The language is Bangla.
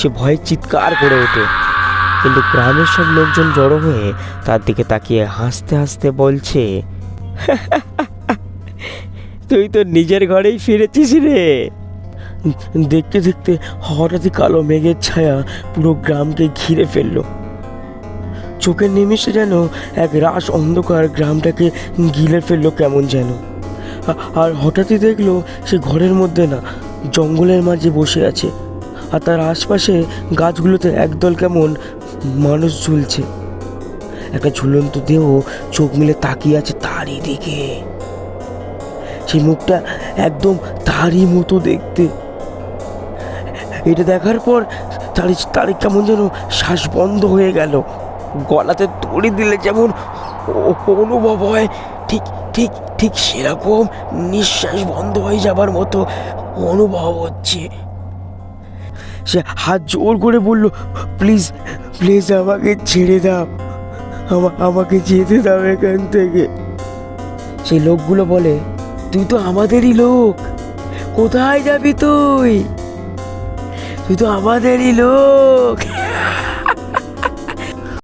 সে ভয়ে চিৎকার করে ওঠে, কিন্তু গ্রামের সব লোকজন জড়ো হয়ে তার দিকে তাকিয়ে হাসতে হাসতে বলছে, তুই তো নিজের ঘরেই ফিরেছিস রে। দেখতে দেখতে হঠাৎই কালো মেঘের ছায়া পুরো গ্রামকে ঘিরে ফেলল। চোখের নিমিষে যেন এক রাস অন্ধকার গ্রামটাকে গিলে ফেললো কেমন যেন। আর হঠাৎই দেখলো সে ঘরের মধ্যে না, জঙ্গলের মাঝে বসে আছে, আর তার আশপাশে গাছগুলোতে একদল কেমন মানুষ ঝুলছে। একটা ঝুলন্ত দেহ চোখ মিলে তাকিয়ে আছে তারই দিকে। সেই মুখটা একদম তারই মতো দেখতে। এটা দেখার পর তার কেমন যেন শ্বাস বন্ধ হয়ে গেল, গলাতে দড়ি দিলে যেমন অনুভব হয়, ঠিক ঠিক ঠিক সেরকম নিঃশ্বাস বন্ধ হয়ে যাবার মতো অনুভব হচ্ছে। সে হাত জোর করে বলল, প্লিজ প্লিজ আমাকে ছেড়ে দাও, আমাকে যেতে দাও এখান থেকে। সেই লোকগুলো বলে, তুই তো আমাদেরই লোক, কোথায় যাবি তুই? তুই তো আমাদেরই লোক।